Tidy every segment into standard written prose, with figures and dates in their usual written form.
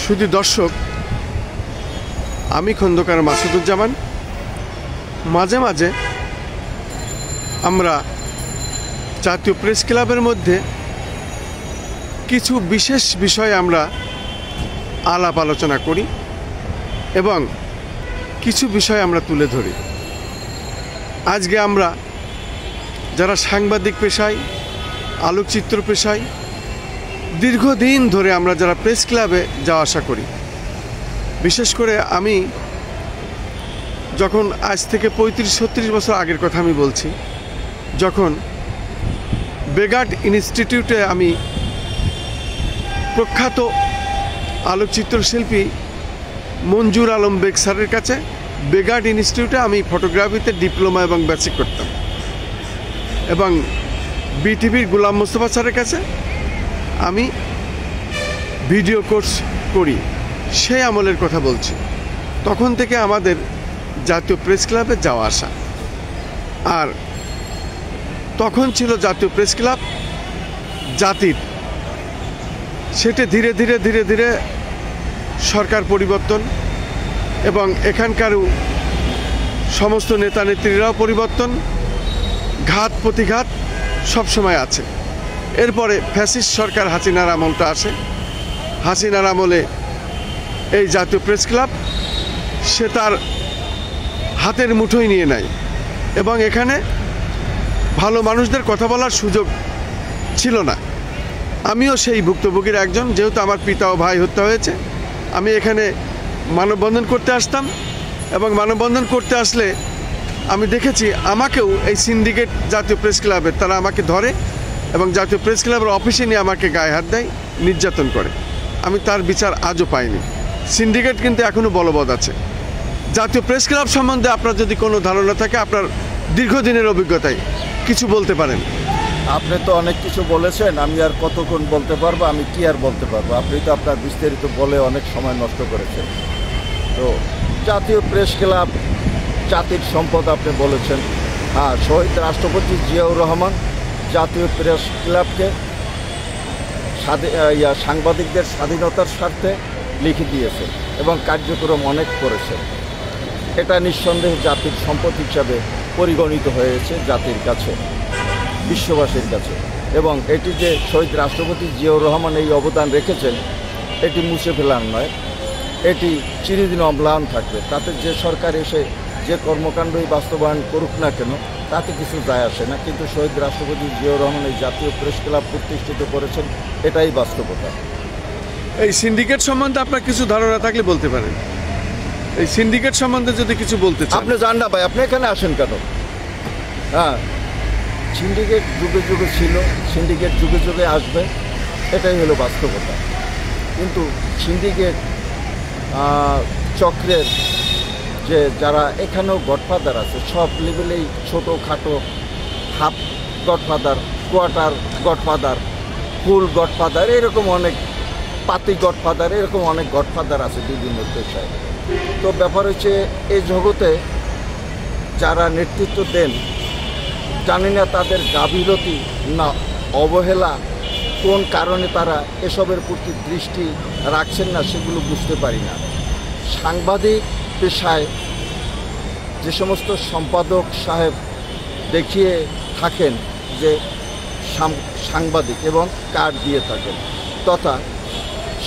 শুধু দর্শক, আমি খন্দকার মাসুদুজ্জামান। মাঝে মাঝে আমরা জাতীয় প্রেস ক্লাবের মধ্যে কিছু বিশেষ বিষয়ে আমরা আলাপ আলোচনা করি এবং কিছু বিষয় আমরা তুলে ধরি। আজকে আমরা যারা সাংবাদিক পেশায়, আলোকচিত্র পেশায় দীর্ঘদিন ধরে আমরা যারা প্রেস ক্লাবে যাওয়া আসা করি, বিশেষ করে আমি যখন আজ থেকে 35-36 বছর আগের কথা আমি বলছি, যখন বেগার্ড ইনস্টিটিউটে আমি প্রখ্যাত আলোকচিত্র শিল্পী মঞ্জুর আলম বেগ স্যারের কাছে বেগার্ড ইনস্টিটিউটে আমি ফটোগ্রাফিতে ডিপ্লোমা এবং বেসিক করতাম, এবং বিটিভির গোলাম মোস্তফা স্যারের কাছে আমি ভিডিও কোর্স করি। সেই আমলের কথা বলছি। তখন থেকে আমাদের জাতীয় প্রেস ক্লাবে যাওয়া আসা। আর তখন ছিল জাতীয় প্রেস ক্লাব জাতির। সেটা ধীরে ধীরে ধীরে ধীরে সরকার পরিবর্তন এবং এখানকারও সমস্ত নেতা নেত্রীরাও পরিবর্তন, ঘাত প্রতিঘাত সবসময় আছে। এরপরে ফ্যাসিস্ট সরকার হাসিনার আমলটা আসে। হাসিনার আমলে এই জাতীয় প্রেস ক্লাব সে তার হাতের মুঠোয় নিয়ে নেয় এবং এখানে ভালো মানুষদের কথা বলার সুযোগ ছিল না। আমিও সেই ভুক্তভোগীর একজন। যেহেতু আমার পিতা ও ভাই হত্যা হয়েছে, আমি এখানে মানববন্ধন করতে আসতাম এবং মানববন্ধন করতে আসলে আমি দেখেছি আমাকেও এই সিন্ডিকেট জাতীয় প্রেস ক্লাবের তারা আমাকে ধরে এবং জাতীয় প্রেস ক্লাবের অফিসে নিয়ে আমাকে গায়ে হাত দেয়, নির্যাতন করে। আমি তার বিচার আজও পাইনি। সিন্ডিকেট কিন্তু এখনও বলবৎ আছে। জাতীয় প্রেস ক্লাব সম্বন্ধে আপনার যদি কোনো ধারণা থাকে, আপনার দীর্ঘদিনের অভিজ্ঞতায় কিছু বলতে পারেন। আপনি তো অনেক কিছু বলেছেন, আমি আর কতক্ষণ বলতে পারবো, আমি কি আর বলতে পারবো। আপনি তো আপনার বিস্তারিত বলে অনেক সময় নষ্ট করেছেন। তো জাতীয় প্রেস ক্লাব জাতির সম্পদ আপনি বলেছেন। হ্যাঁ, শহীদ রাষ্ট্রপতি জিয়াউর রহমান জাতীয় প্রেস ক্লাবকে সাংবাদিকদের স্বাধীনতার স্বার্থে লিখে দিয়েছেন এবং কার্যক্রম অনেক করেছেন। এটা নিঃসন্দেহে জাতির সম্পদ হিসাবে পরিগণিত হয়েছে জাতির কাছে, বিশ্ববাসীর কাছে। এবং এটি যে শহীদ রাষ্ট্রপতি জিয়াউর রহমান এই অবদান রেখেছেন, এটি মুছে ফেলার নয়, এটি চিরদিন অম্লান থাকবে। তাতে যে সরকার এসে যে কর্মকাণ্ডই বাস্তবায়ন করুক না কেন, তাতে কিছু যায় আসে না। কিন্তু শহীদ রাষ্ট্রপতি জিয়াউর রহমান এই জাতীয় প্রেস ক্লাব প্রতিষ্ঠিত করেছেন, এটাই বাস্তবতা। এই সিন্ডিকেট সম্বন্ধে আপনার কিছু ধারণা থাকলে বলতে পারেন। এই সিন্ডিকেট সম্বন্ধে যদি কিছু বলতে চান। আপনি জান না ভাই, আপনি এখানে আসেন কেন? হ্যাঁ, সিন্ডিকেট যুগে যুগে ছিল, সিন্ডিকেট যুগে যুগে আসবে, এটাই হলো বাস্তবতা। কিন্তু সিন্ডিকেট চক্রের যে যারা এখানেও গডফাদার আছে, সব লেভেলেই ছোটোখাটো হাফ গডফাদার, কোয়ার্টার গডফাদার, ফুল গডফাদার, এরকম অনেক পাতি গডফাদার, এরকম অনেক গডফাদার আছে বিভিন্ন পেশায়। তো ব্যাপার হচ্ছে, এই জগতে যারা নেতৃত্ব দেন, জানি না তাদের গাফিলতি না অবহেলা, কোন কারণে তারা এসবের প্রতি দৃষ্টি রাখছেন না, সেগুলো বুঝতে পারি না। সাংবাদিক পেশায় যে সমস্ত সম্পাদক সাহেব দেখিয়ে থাকেন যে সাংবাদিক এবং কার্ড দিয়ে থাকেন, তথা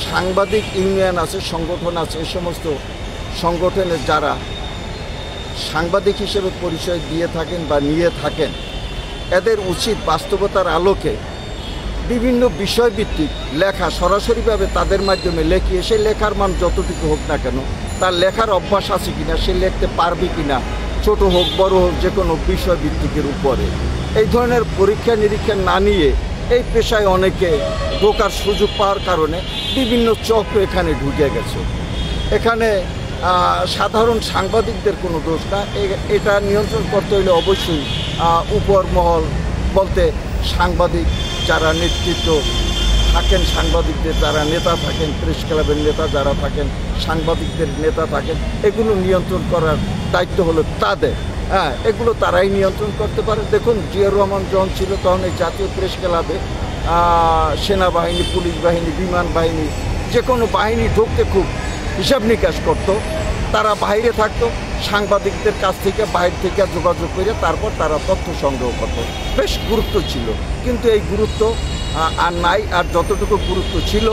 সাংবাদিক ইউনিয়ন আছে, সংগঠন আছে, এই সমস্ত সংগঠনের যারা সাংবাদিক হিসেবে পরিচয় দিয়ে থাকেন বা নিয়ে থাকেন, এদের উচিত বাস্তবতার আলোকে বিভিন্ন বিষয়ভিত্তিক লেখা সরাসরিভাবে তাদের মাধ্যমে লেখিয়ে, সেই লেখার মান যতটুকু হোক না কেন, তার লেখার অভ্যাস আছে কিনা, সে লিখতে পারবে কিনা, ছোট হোক বড় হোক, যে কোনো বিষয়ভিত্তিকের উপরে এই ধরনের পরীক্ষা নিরীক্ষা না নিয়ে এই পেশায় অনেকে ঢোকার সুযোগ পাওয়ার কারণে বিভিন্ন চক্র এখানে ঢুকে গেছে। এখানে সাধারণ সাংবাদিকদের কোনো দোষ না, এটা নিয়ন্ত্রণ করতে হলে অবশ্যই উপর মহল বলতে সাংবাদিক যারা নেতৃত্ব থাকেন, সাংবাদিকদের যারা নেতা থাকেন, প্রেস ক্লাবের নেতা যারা থাকেন, সাংবাদিকদের নেতা থাকেন, এগুলো নিয়ন্ত্রণ করার দায়িত্ব হলো তাদের। হ্যাঁ, এগুলো তারাই নিয়ন্ত্রণ করতে পারে। দেখুন, জিয়াউর রহমান যখন ছিল তখন এই জাতীয় প্রেস ক্লাবে সেনাবাহিনী, পুলিশ বাহিনী, বিমান বাহিনী যে কোনো বাহিনী ঢুকতে খুব হিসাব নিকাশ করতো। তারা বাইরে থাকতো, সাংবাদিকদের কাছ থেকে বাইরে থেকে যোগাযোগ করে তারপর তারা তথ্য সংগ্রহ করতো। বেশ গুরুত্ব ছিল, কিন্তু এই গুরুত্ব আর নাই। আর যতটুকু গুরুত্ব ছিল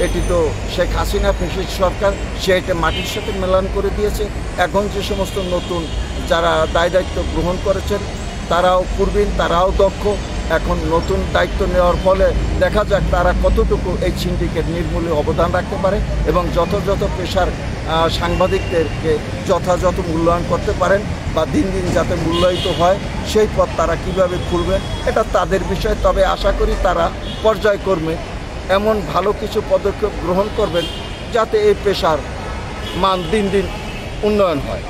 এটি তো শেখ হাসিনা ফ্যাসিস্ট সরকার সে এটা মাটির সাথে মেলান করে দিয়েছে। এখন যে সমস্ত নতুন যারা দায়িত্ব গ্রহণ করেছেন তারাও পূর্বীন, তারাও দক্ষ। এখন নতুন দায়িত্ব নেওয়ার ফলে দেখা যাক তারা কতটুকু এই সিন্ডিকেট নির্মূলে অবদান রাখতে পারে এবং যথাযথ পেশার সাংবাদিকদেরকে যথাযথ মূল্যায়ন করতে পারেন বা দিন দিন যাতে মূল্যায়িত হয় সেই পথ তারা কীভাবে খুলবেন এটা তাদের বিষয়। তবে আশা করি তারা পর্যায়ক্রমে এমন ভালো কিছু পদক্ষেপ গ্রহণ করবেন যাতে এই পেশার মান দিন দিন উন্নয়ন হয়।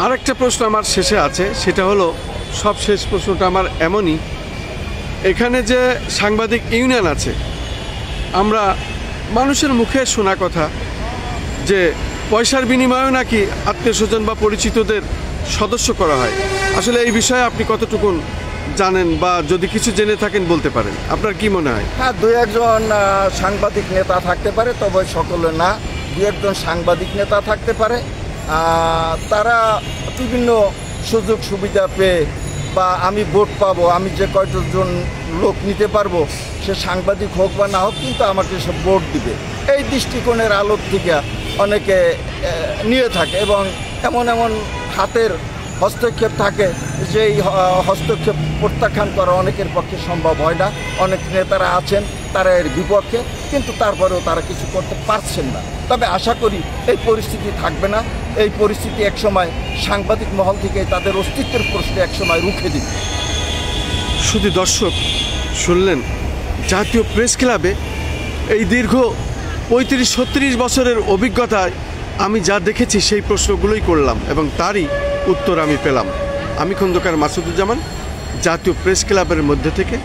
আরেকটা প্রশ্ন আমার শেষে আছে, সেটা হলো সব শেষ প্রশ্নটা আমার এমনই, এখানে যে সাংবাদিক ইউনিয়ন আছে, আমরা মানুষের মুখে শোনা কথা যে পয়সার বিনিময়েও নাকি আত্মীয় স্বজন বা পরিচিতদের সদস্য করা হয়। আসলে এই বিষয়ে আপনি কতটুকু জানেন বা যদি কিছু জেনে থাকেন বলতে পারেন, আপনার কি মনে হয়? হ্যাঁ, দু একজন সাংবাদিক নেতা থাকতে পারে, তবে সকলে না। দু একজন সাংবাদিক নেতা থাকতে পারে, তারা বিভিন্ন সুযোগ সুবিধা পেয়ে বা আমি ভোট পাবো, আমি যে কয়জন লোক নিতে পারবো, সে সাংবাদিক হোক বা না হোক, কিন্তু আমাকে সে ভোট দিবে, এই দৃষ্টিকোণের আলোর থেকে অনেকে নিয়ে থাকে। এবং এমন এমন হাতের হস্তক্ষেপ থাকে যেই হস্তক্ষেপ প্রত্যাখ্যান করা অনেকের পক্ষে সম্ভব হয় না। অনেক নেতারা আছেন তারা এর বিপক্ষে, কিন্তু তারপরেও তারা কিছু করতে পারছেন না। তবে আশা করি এই পরিস্থিতি থাকবে না। এই পরিস্থিতি একসময় সাংবাদিক মহল থেকে তাদের অস্তিত্বের প্রশ্নে একসময় রুখে দিবে। শুধু দর্শক শুনলেন, জাতীয় প্রেস ক্লাবে এই দীর্ঘ 35-36 বছরের অভিজ্ঞতায় আমি যা দেখেছি সেই প্রশ্নগুলোই করলাম এবং তারই উত্তর আমি পেলাম। আমি খন্দকার মাসুদুজ্জামান, জাতীয় প্রেস ক্লাবের মধ্যে থেকে,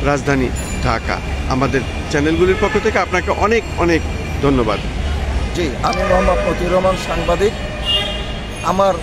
রাজধানী ঢাকা। আমাদের চ্যানেলগুলির পক্ষ থেকে আপনাকে অনেক অনেক ধন্যবাদ। জি, আমি মোহাম্মদ মতিউর রহমান, সাংবাদিক। আমার